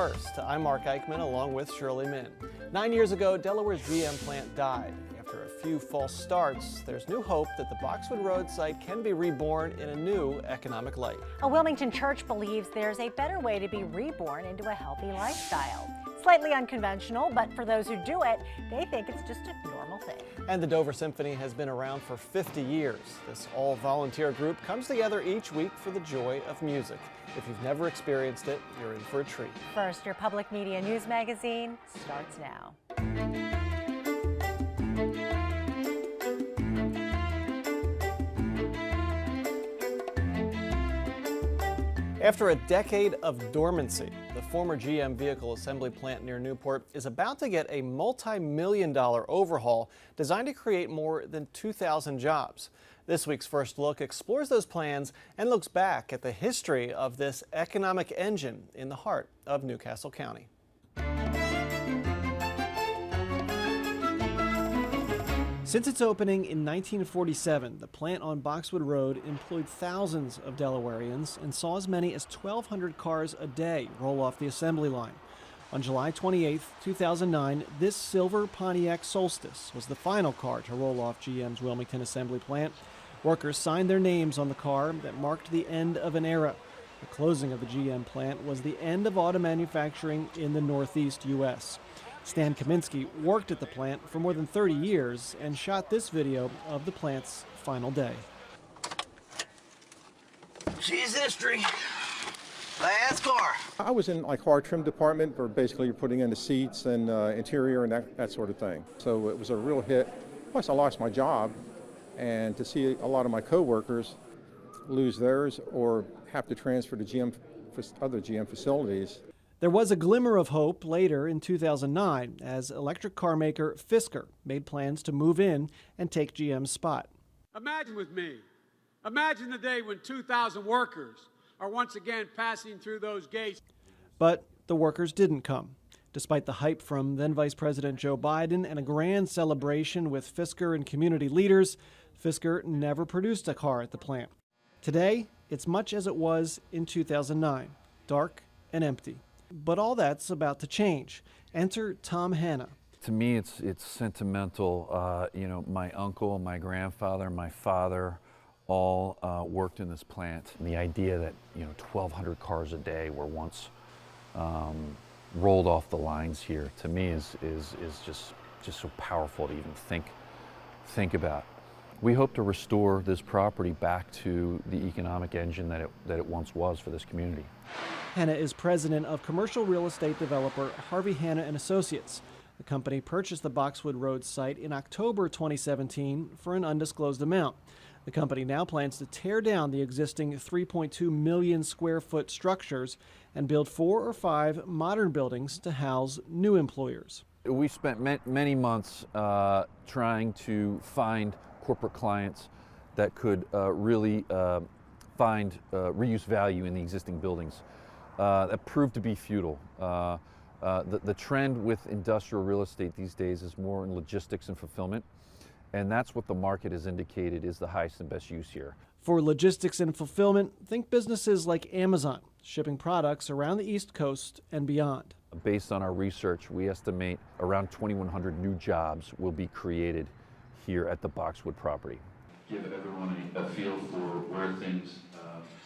First. I'm Mark Eichman along with Shirley Min. 9 years ago, Delaware's GM plant died. After a few false starts, there's new hope that the Boxwood Road site can be reborn in a new economic light. A Wilmington church believes there's a better way to be reborn into a healthy lifestyle. Slightly unconventional, but for those who do it, they think it's just a normal thing. And the Dover Symphony has been around for 50 years. This all-volunteer group comes together each week for the joy of music. If you've never experienced it, you're in for a treat. First, your public media news magazine starts now. After a decade of dormancy, the former GM vehicle assembly plant near Newport is about to get a multi-million-dollar overhaul designed to create more than 2,000 jobs. This week's First Look explores those plans and looks back at the history of this economic engine in the heart of Newcastle County. Since its opening in 1947, the plant on Boxwood Road employed thousands of Delawareans and saw as many as 1,200 cars a day roll off the assembly line. On July 28, 2009, this silver Pontiac Solstice was the final car to roll off GM's Wilmington assembly plant. Workers signed their names on the car that marked the end of an era. The closing of the GM plant was the end of auto manufacturing in the Northeast U.S. Stan Kaminsky worked at the plant for more than 30 years and shot this video of the plant's final day. She's history. Last car. I was in like car trim department where basically you're putting in the seats and interior and that sort of thing. So it was a real hit. Plus I lost my job, and to see a lot of my coworkers lose theirs or have to transfer to other GM facilities. There was a glimmer of hope later in 2009 as electric car maker Fisker made plans to move in and take GM's spot. Imagine with me, imagine the day when 2,000 workers are once again passing through those gates. But the workers didn't come. Despite the hype from then Vice President Joe Biden and a grand celebration with Fisker and community leaders, Fisker never produced a car at the plant. Today, it's much as it was in 2009, dark and empty. But all that's about to change. Enter Tom Hanna. To me, it's sentimental. You know, my uncle, my grandfather, my father all worked in this plant. And the idea that 1,200 cars a day were once rolled off the lines here, to me is just so powerful to even think about. We hope to restore this property back to the economic engine that it once was for this community. Hanna is president of commercial real estate developer Harvey Hanna & Associates. The company purchased the Boxwood Road site in October 2017 for an undisclosed amount. The company now plans to tear down the existing 3.2 million square foot structures and build 4 or 5 modern buildings to house new employers. We spent many months trying to find corporate clients that could really find reuse value in the existing buildings. That proved to be futile. The trend with industrial real estate these days is more in logistics and fulfillment, and that's what the market has indicated is the highest and best use here. For logistics and fulfillment, think businesses like Amazon, shipping products around the East Coast and beyond. Based on our research, we estimate around 2,100 new jobs will be created here at the Boxwood property. Give everyone a feel for where things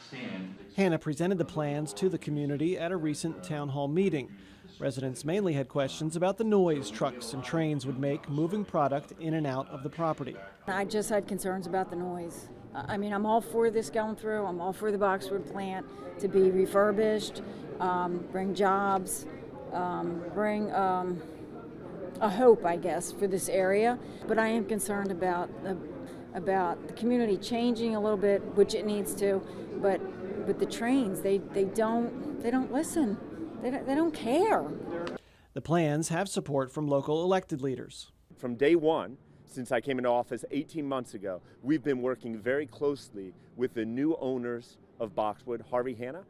stand. Hanna presented the plans to the community at a recent town hall meeting. Residents mainly had questions about the noise trucks and trains would make moving product in and out of the property. I just had concerns about the noise. I mean, I'm all for this going through. I'm all for the Boxwood plant to be refurbished, bring jobs, bring a hope, I guess, for this area. But I am concerned about the community changing a little bit, which it needs to. But the trains, they don't listen. They don't care. The plans have support from local elected leaders. From day one, since I came into office 18 months ago, we've been working very closely with the new owners of Boxwood, Harvey Hanna,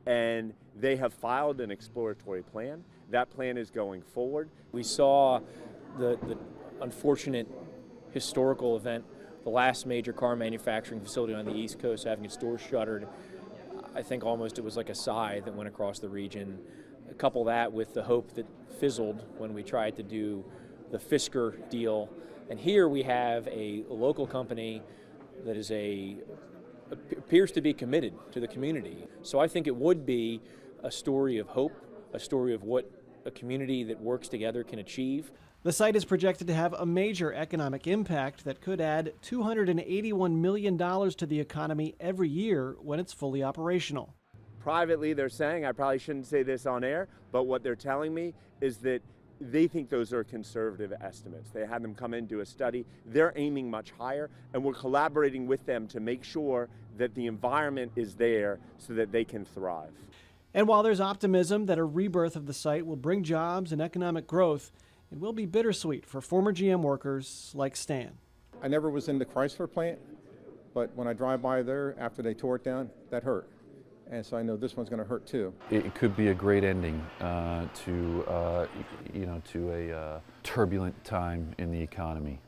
and they have filed an exploratory plan. That plan is going forward. We saw the unfortunate historical event, the last major car manufacturing facility on the East Coast having its doors shuttered. I think almost it was like a sigh that went across the region. couple that with the hope that fizzled when we tried to do the Fisker deal. And here we have a local company that appears to be committed to the community. So I think it would be a story of hope, a story of what a community that works together can achieve. The site is projected to have a major economic impact that could add $281 million to the economy every year when it's fully operational. Privately, they're saying, I probably shouldn't say this on air, but what they're telling me is that they think those are conservative estimates. They had them come in, do a study. They're aiming much higher, and we're collaborating with them to make sure that the environment is there so that they can thrive. And while there's optimism that a rebirth of the site will bring jobs and economic growth, it will be bittersweet for former GM workers like Stan. I never was in the Chrysler plant, but when I drive by there after they tore it down, that hurt. And so I know this one's going to hurt too. It could be a great ending to a turbulent time in the economy.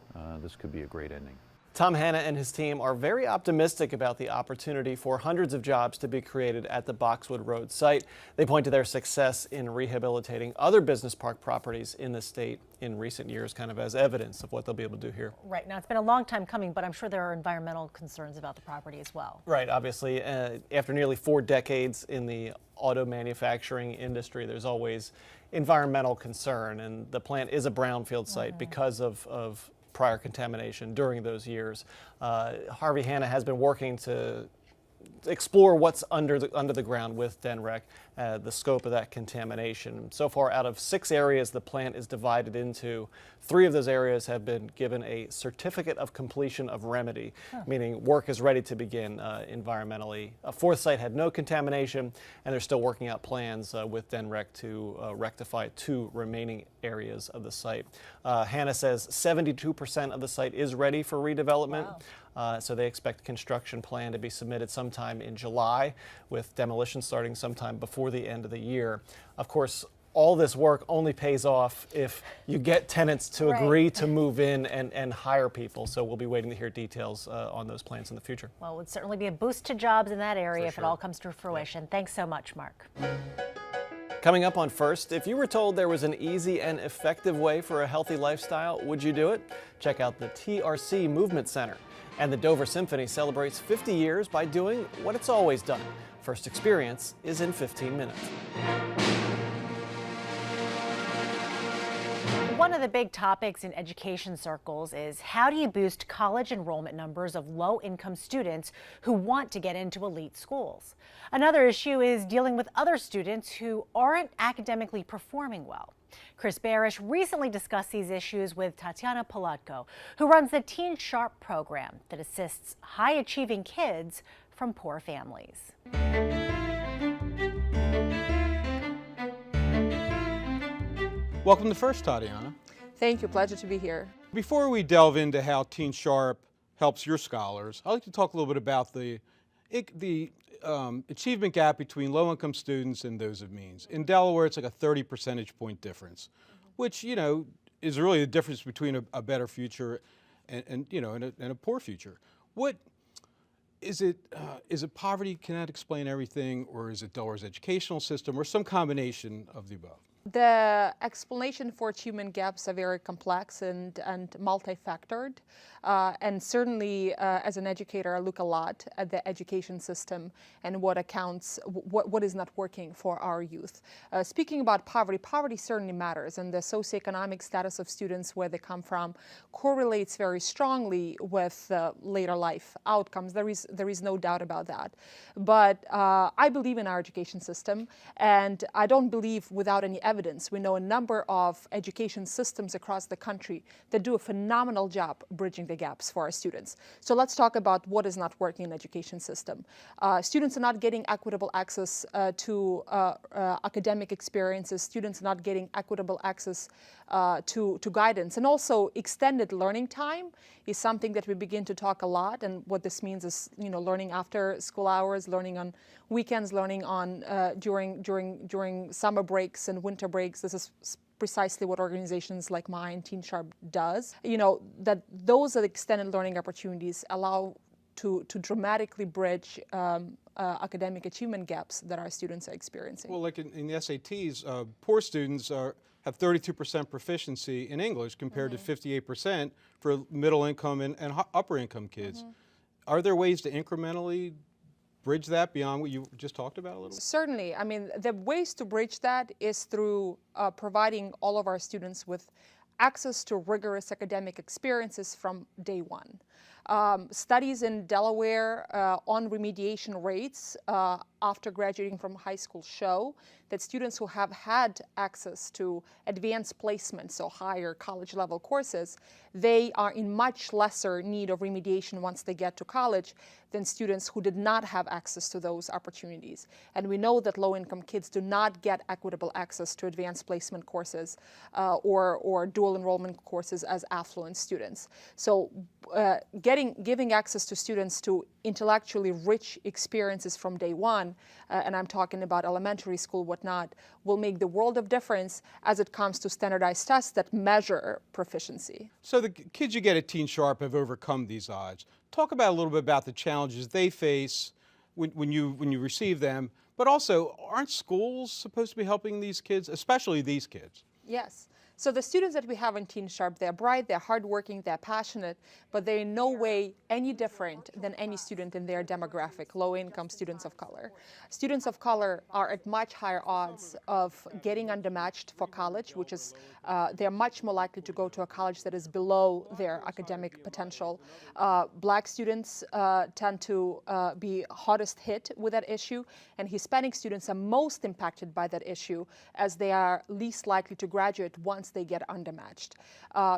This could be a great ending. Tom Hanna and his team are very optimistic about the opportunity for hundreds of jobs to be created at the Boxwood Road site. They point to their success in rehabilitating other business park properties in the state in recent years, kind of as evidence of what they'll be able to do here. Right. Now, it's been a long time coming, but I'm sure there are environmental concerns about the property as well. Right. Obviously, after nearly 4 decades in the auto manufacturing industry, there's always environmental concern, and the plant is a brownfield site because of prior contamination during those years. Harvey Hanna has been working to explore what's under the ground with DENREC, the scope of that contamination. So far, out of 6 areas the plant is divided into, 3 of those areas have been given a certificate of completion of remedy, meaning work is ready to begin environmentally. A 4th site had no contamination, and they're still working out plans with DENREC to rectify 2 remaining areas of the site. Hanna says 72% of the site is ready for redevelopment. Wow. So they expect construction plan to be submitted sometime in July, with demolition starting sometime before the end of the year. Of course, all this work only pays off if you get tenants to agree to move in and hire people. So we'll be waiting to hear details on those plans in the future. Well, it would certainly be a boost to jobs in that area if it all comes to fruition. Thanks so much, Mark. Coming up on First, if you were told there was an easy and effective way for a healthy lifestyle, would you do it? Check out the TRC Movement Center. And the Dover Symphony celebrates 50 years by doing what it's always done. First Experience is in 15 minutes. One of the big topics in education circles is how do you boost college enrollment numbers of low-income students who want to get into elite schools? Another issue is dealing with other students who aren't academically performing well. Chris Barish recently discussed these issues with Tatiana Palatko, who runs the Teen Sharp program that assists high-achieving kids from poor families. Welcome to First, Tatiana. Thank you. Pleasure to be here. Before we delve into how Teen Sharp helps your scholars, I'd like to talk a little bit about the achievement gap between low-income students and those of means. In Delaware, it's like a 30 percentage point difference, which, you know, is really the difference between a better future and a poor future. What is it? Is it poverty? Can that explain everything, or is it Delaware's educational system, or some combination of the above? The explanation for achievement gaps are very complex and multifactored. And certainly, as an educator, I look a lot at the education system and what is not working for our youth. Speaking about poverty, poverty certainly matters, and the socioeconomic status of students, where they come from, correlates very strongly with later life outcomes. There is no doubt about that. But I believe in our education system, and I don't believe without any evidence. We know a number of education systems across the country that do a phenomenal job bridging the gaps for our students. So let's talk about what is not working in the education system. Students are not getting equitable access to academic experiences. Students are not getting equitable access to guidance. And also extended learning time is something that we begin to talk a lot. And what this means is, learning after school hours, learning on weekends, learning on during summer breaks and winter breaks. This is precisely what organizations like mine, Teen Sharp, does. That those are the extended learning opportunities allow to dramatically bridge academic achievement gaps that our students are experiencing. Well, like in the SATs, poor students have 32% proficiency in English compared to 58% for middle income and upper income kids. Are there ways to incrementally bridge that beyond what you just talked about a little? Certainly. I mean, the ways to bridge that is through providing all of our students with access to rigorous academic experiences from day one. Studies in Delaware on remediation rates after graduating from high school show that students who have had access to advanced placement, so higher college level courses, they are in much lesser need of remediation once they get to college than students who did not have access to those opportunities. And we know that low-income kids do not get equitable access to advanced placement courses or dual enrollment courses as affluent students. So giving access to students to intellectually rich experiences from day one, and I'm talking about elementary school, whatnot, will make the world of difference as it comes to standardized tests that measure proficiency. So the kids you get at Teen Sharp have overcome these odds. Talk about a little bit about the challenges they face when you receive them, but also aren't schools supposed to be helping these kids, especially these kids? Yes. So the students that we have in Teen Sharp, they're bright, they're hardworking, they're passionate, but they're in no way any different than any student in their demographic, low-income students of color. Students of color are at much higher odds of getting undermatched for college, which is they're much more likely to go to a college that is below their academic potential. Black students tend to be hardest hit with that issue, and Hispanic students are most impacted by that issue as they are least likely to graduate once they get undermatched.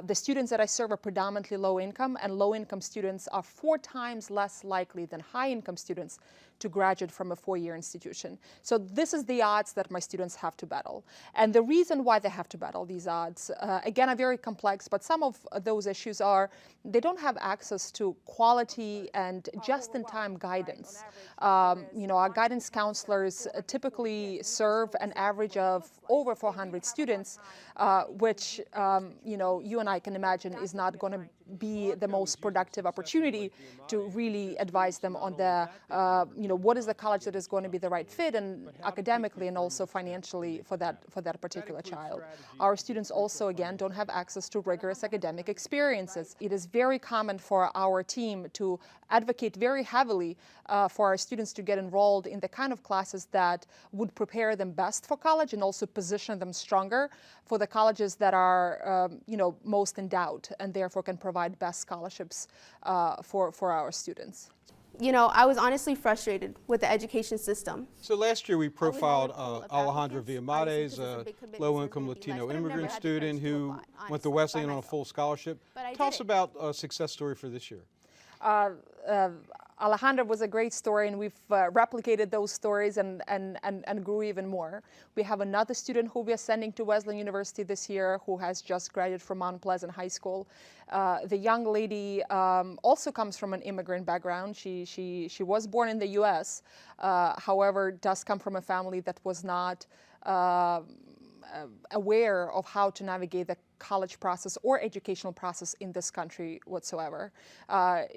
The students that I serve are predominantly low income, and low income students are 4 times less likely than high income students to graduate from a 4-year institution. So this is the odds that my students have to battle. And the reason why they have to battle these odds, again, are very complex, but some of those issues are they don't have access to quality and just-in-time guidance. Our guidance counselors typically serve an average of over 400 students, which, you and I can imagine is not going to be the most productive opportunity to really advise them on the, what is the college that is going to be the right fit, and academically and also financially for that particular child. Our students also, again, don't have access to rigorous academic experiences. It is very common for our team to advocate very heavily for our students to get enrolled in the kind of classes that would prepare them best for college and also position them stronger for the colleges that are, most in doubt and therefore can provide best scholarships for our students. I was honestly frustrated with the education system. So last year we profiled Alejandra Villamares, a low-income Latino immigrant student who went to Wesleyan on a full scholarship. Tell us about a success story for this year. Alejandra was a great story, and we've replicated those stories and grew even more. We have another student who we are sending to Wesleyan University this year who has just graduated from Mount Pleasant High School. The young lady also comes from an immigrant background. She was born in the U.S., however, does come from a family that was not aware of how to navigate the college process or educational process in this country whatsoever.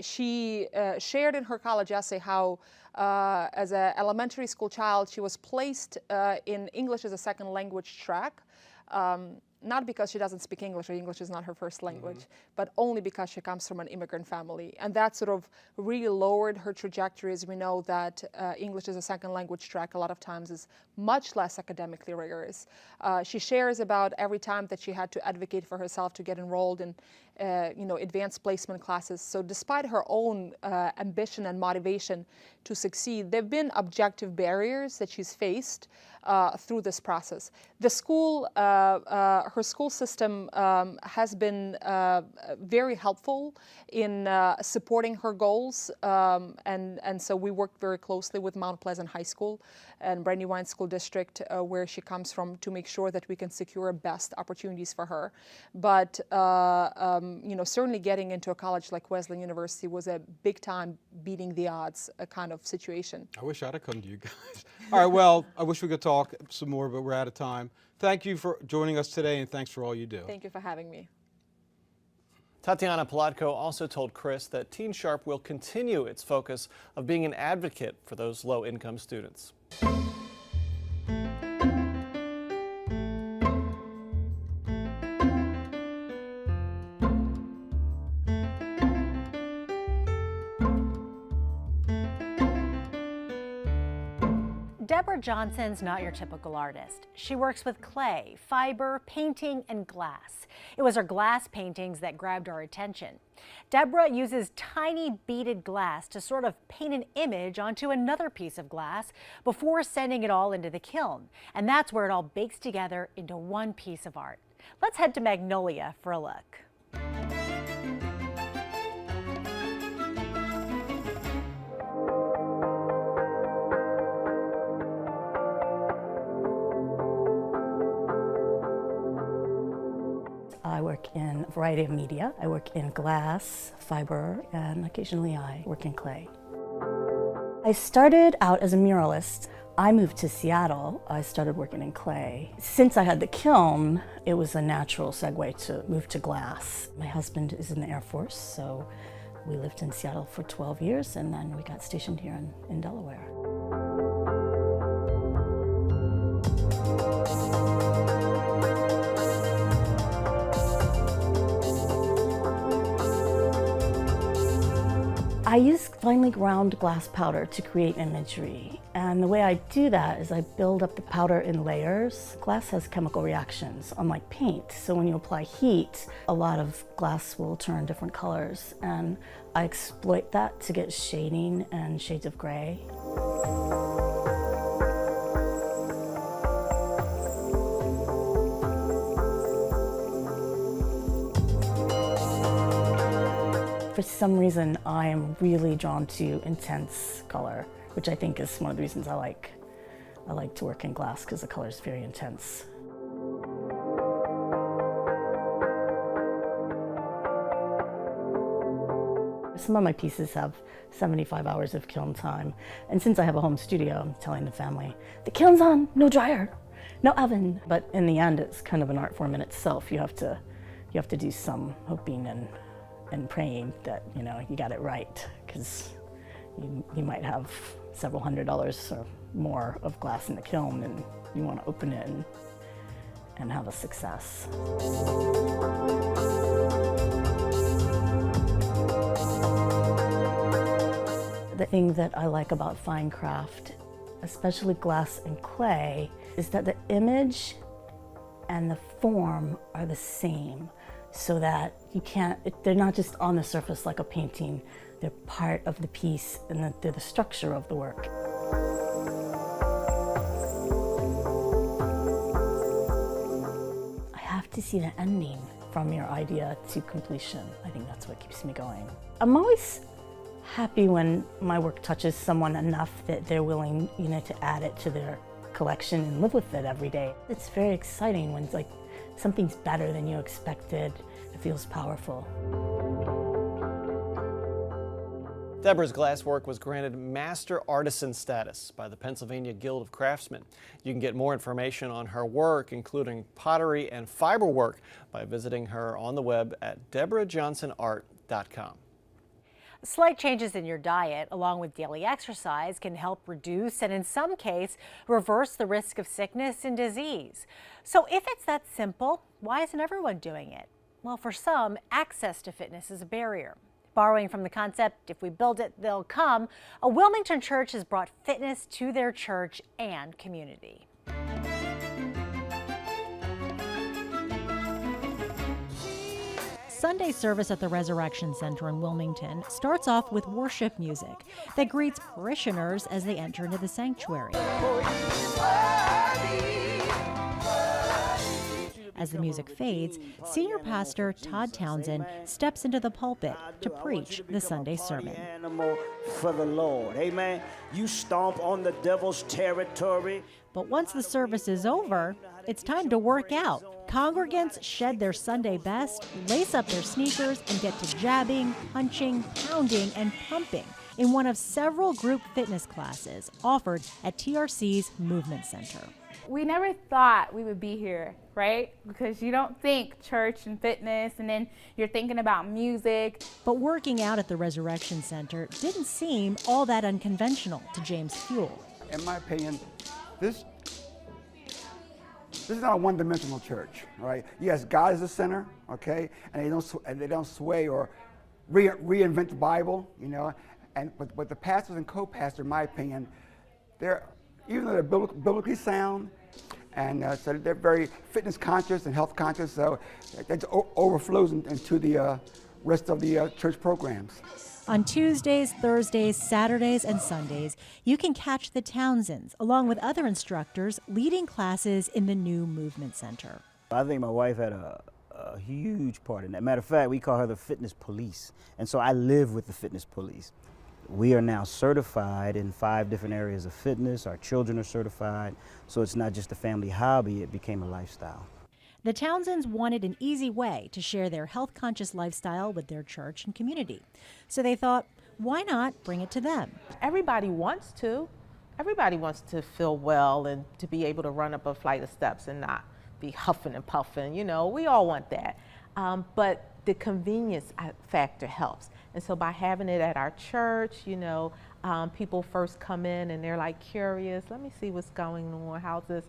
She shared in her college essay how as an elementary school child she was placed in English as a second language track, not because she doesn't speak English or English is not her first language, but only because she comes from an immigrant family. And that sort of really lowered her trajectory, as we know that English as a second language track a lot of times is much less academically rigorous. She shares about every time that she had to advocate for herself to get enrolled in advanced placement classes. So despite her own ambition and motivation to succeed, there have been objective barriers that she's faced through this process. The school, her school system has been very helpful in supporting her goals, and so we worked very closely with Mount Pleasant High School and Brandywine School District, where she comes from, to make sure that we can secure best opportunities for her. But certainly getting into a college like Wesleyan University was a big time beating the odds kind of situation. I wish I'd have come to you guys. All right, well, I wish we could talk some more, but we're out of time. Thank you for joining us today, and thanks for all you do. Thank you for having me. Tatiana Palatko also told Chris that Teen Sharp will continue its focus of being an advocate for those low-income students. Debra Johnson's not your typical artist. She works with clay, fiber, painting, and glass. It was her glass paintings that grabbed our attention. Debra uses tiny beaded glass to sort of paint an image onto another piece of glass before sending it all into the kiln. And that's where it all bakes together into one piece of art. Let's head to Magnolia for a look. I work in a variety of media. I work in glass, fiber, and occasionally I work in clay. I started out as a muralist. I moved to Seattle. I started working in clay. Since I had the kiln, it was a natural segue to move to glass. My husband is in the Air Force, so we lived in Seattle for 12 years, and then we got stationed here in Delaware. I use finely ground glass powder to create imagery. And the way I do that is I build up the powder in layers. Glass has chemical reactions, unlike paint. So when you apply heat, a lot of glass will turn different colors. And I exploit that to get shading and shades of gray. For some reason, I am really drawn to intense color, which I think is one of the reasons I like to work in glass, because the color is very intense. Some of my pieces have 75 hours of kiln time, and since I have a home studio, I'm telling the family, the kiln's on, no dryer, no oven. But in the end, it's kind of an art form in itself. You have to do some hoping and praying that you got it right, because you might have several $100s or more of glass in the kiln, and you want to open it and have a success. The thing that I like about fine craft, especially glass and clay, is that the image and the form are the same. So that they're not just on the surface like a painting, they're part of the piece and they're the structure of the work. I have to see the ending from your idea to completion. I think that's what keeps me going. I'm always happy when my work touches someone enough that they're willing, to add it to their collection and live with it every day. It's very exciting when it's like something's better than you expected. It feels powerful. Debra's glass work was granted Master Artisan status by the Pennsylvania Guild of Craftsmen. You can get more information on her work, including pottery and fiber work, by visiting her on the web at debrajohnsonart.com. Slight changes in your diet, along with daily exercise, can help reduce and in some cases reverse the risk of sickness and disease. So if it's that simple, why isn't everyone doing it? Well, for some, access to fitness is a barrier. Borrowing from the concept, if we build it, they'll come, a Wilmington church has brought fitness to their church and community. Sunday service at the Resurrection Center in Wilmington starts off with worship music that greets parishioners as they enter into the sanctuary. As the music fades, Senior Pastor Todd Townsend steps into the pulpit to preach the Sunday sermon. For the Lord, amen. You stomp on the devil's territory. But once the service is over, it's time to work out. Congregants shed their Sunday best, lace up their sneakers, and get to jabbing, punching, pounding, and pumping in one of several group fitness classes offered at TRC's Movement Center. We never thought we would be here, right? Because you don't think church and fitness, and then you're thinking about music. But working out at the Resurrection Center didn't seem all that unconventional to James Fuel. In my opinion, this is not a one-dimensional church, right? Yes, God is the center, okay, and they don't sway or reinvent the Bible, you know. But the pastors and co-pastors, in my opinion, even though they're biblically sound, and so they're very fitness conscious and health conscious, so that overflows into the rest of the church programs. On Tuesdays, Thursdays, Saturdays, and Sundays, you can catch the Townsends, along with other instructors, leading classes in the new Movement Center. I think my wife had a huge part in that. Matter of fact, we call her the fitness police. And so I live with the fitness police. We are now certified in 5 different areas of fitness. Our children are certified. So it's not just a family hobby, it became a lifestyle. The Townsends wanted an easy way to share their health-conscious lifestyle with their church and community. So they thought, why not bring it to them? Everybody wants to. Everybody wants to feel well and to be able to run up a flight of steps and not be huffing and puffing. You know, we all want that. But the convenience factor helps. And so by having it at our church, you know, people first come in and they're like curious, let me see what's going on, how's this?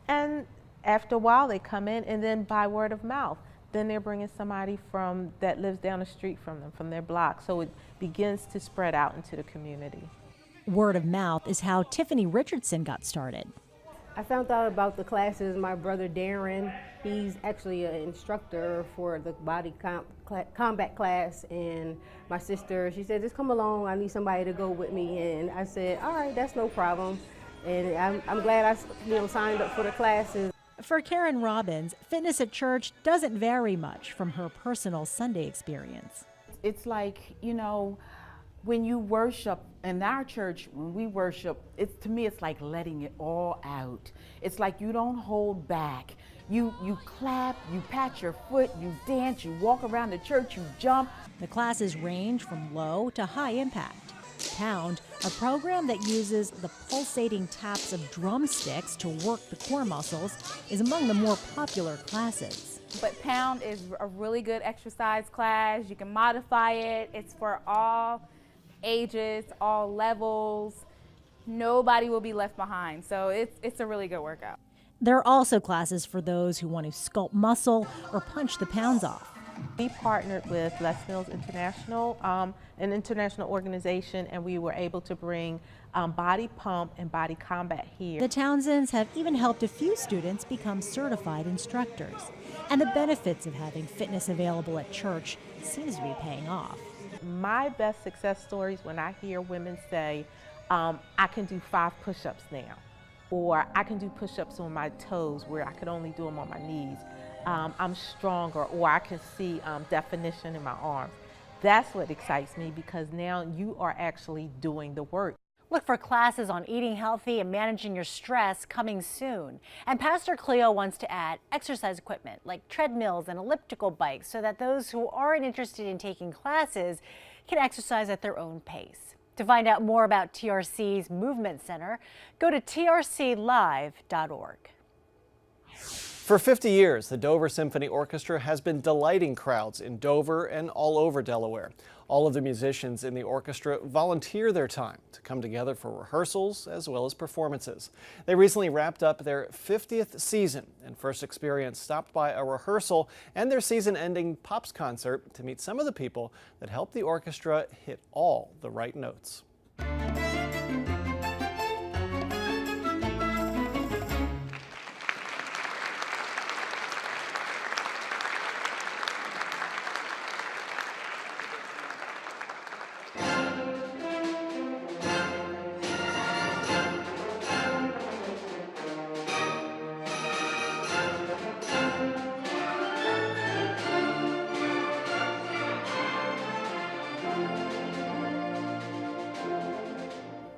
And after a while they come in, and then by word of mouth, then they're bringing somebody that lives down the street from them, from their block. So it begins to spread out into the community. Word of mouth is how Tiffany Richardson got started. I found out about the classes. My brother Darren, he's actually an instructor for the body combat class, and my sister, she said, just come along, I need somebody to go with me. And I said, all right, that's no problem. And I'm glad I signed up for the classes. For Karen Robbins, fitness at church doesn't vary much from her personal Sunday experience. It's like, you know, when you worship in our church, when we worship, to me, it's like letting it all out. It's like you don't hold back. You clap, you pat your foot, you dance, you walk around the church, you jump. The classes range from low to high impact. Pound, a program that uses the pulsating taps of drumsticks to work the core muscles, is among the more popular classes. But Pound is a really good exercise class. You can modify it. It's for all ages, all levels. Nobody will be left behind. So it's a really good workout. There are also classes for those who want to sculpt muscle or punch the pounds off. We partnered with Les Mills International, an international organization, and we were able to bring Body Pump and Body Combat here. The Townsends have even helped a few students become certified instructors. And the benefits of having fitness available at church seems to be paying off. My best success stories when I hear women say, I can do 5 push-ups now, or I can do push-ups on my toes where I could only do them on my knees. I'm stronger, or I can see definition in my arms. That's what excites me, because now you are actually doing the work. Look for classes on eating healthy and managing your stress coming soon. And Pastor Cleo wants to add exercise equipment like treadmills and elliptical bikes so that those who aren't interested in taking classes can exercise at their own pace. To find out more about TRC's Movement Center, go to trclive.org. For 50 years, the Dover Symphony Orchestra has been delighting crowds in Dover and all over Delaware. All of the musicians in the orchestra volunteer their time to come together for rehearsals as well as performances. They recently wrapped up their 50th season, and First Experience stopped by a rehearsal and their season-ending Pops concert to meet some of the people that helped the orchestra hit all the right notes.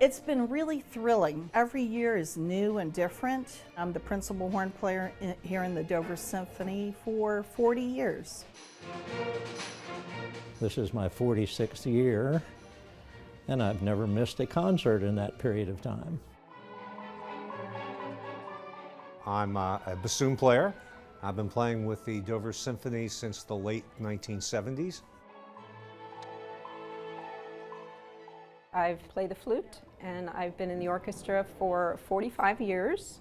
It's been really thrilling. Every year is new and different. I'm the principal horn player here in the Dover Symphony for 40 years. This is my 46th year, and I've never missed a concert in that period of time. I'm a bassoon player. I've been playing with the Dover Symphony since the late 1970s. I've played the flute, and I've been in the orchestra for 45 years.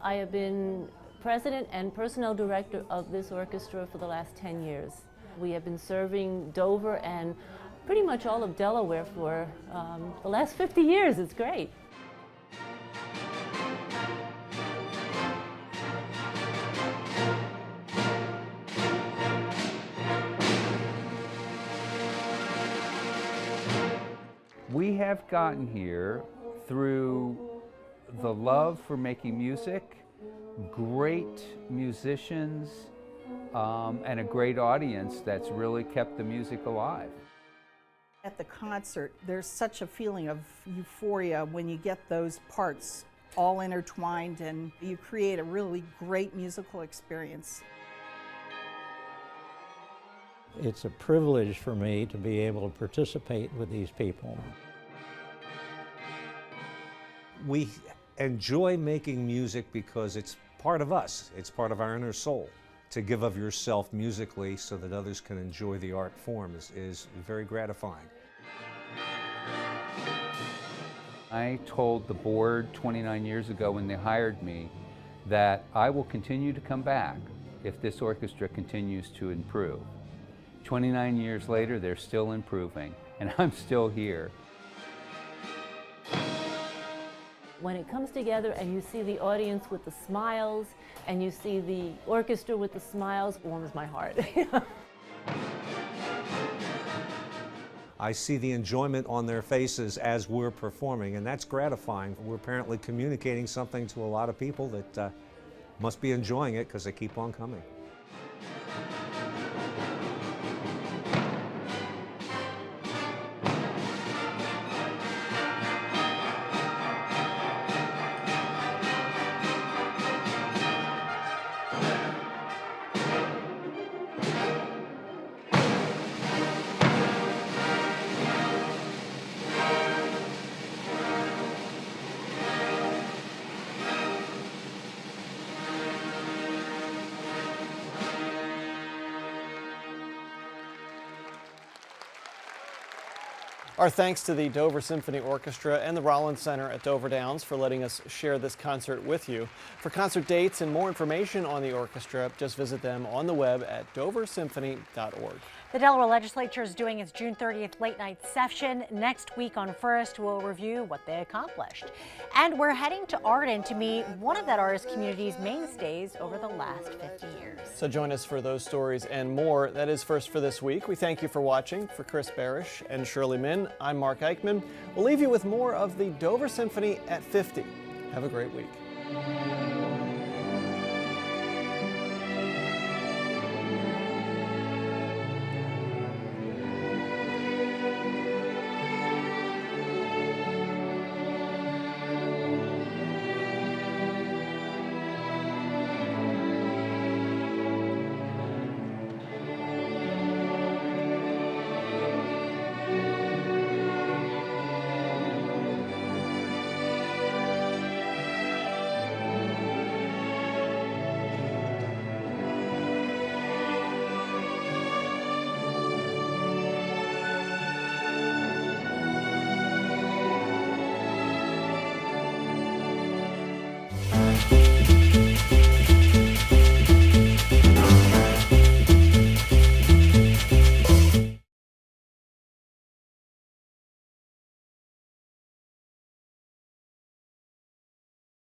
I have been president and personnel director of this orchestra for the last 10 years. We have been serving Dover and pretty much all of Delaware for the last 50 years. It's great. We have gotten here through the love for making music, great musicians, and a great audience that's really kept the music alive. At the concert, there's such a feeling of euphoria when you get those parts all intertwined and you create a really great musical experience. It's a privilege for me to be able to participate with these people. We enjoy making music because it's part of us. It's part of our inner soul. To give of yourself musically so that others can enjoy the art form is very gratifying. I told the board 29 years ago when they hired me that I will continue to come back if this orchestra continues to improve. 29 years later, they're still improving, and I'm still here. When it comes together and you see the audience with the smiles and you see the orchestra with the smiles, it warms my heart. I see the enjoyment on their faces as we're performing, and that's gratifying. We're apparently communicating something to a lot of people that must be enjoying it because they keep on coming. Our thanks to the Dover Symphony Orchestra and the Rollins Center at Dover Downs for letting us share this concert with you. For concert dates and more information on the orchestra, just visit them on the web at doversymphony.org. The Delaware Legislature is doing its June 30th late night session. Next week on First, we'll review what they accomplished. And we're heading to Arden to meet one of that artist community's mainstays over the last 50 years. So join us for those stories and more. That is First for this week. We thank you for watching. For Chris Barish and Shirley Min, I'm Mark Eichman. We'll leave you with more of the Dover Symphony at 50. Have a great week.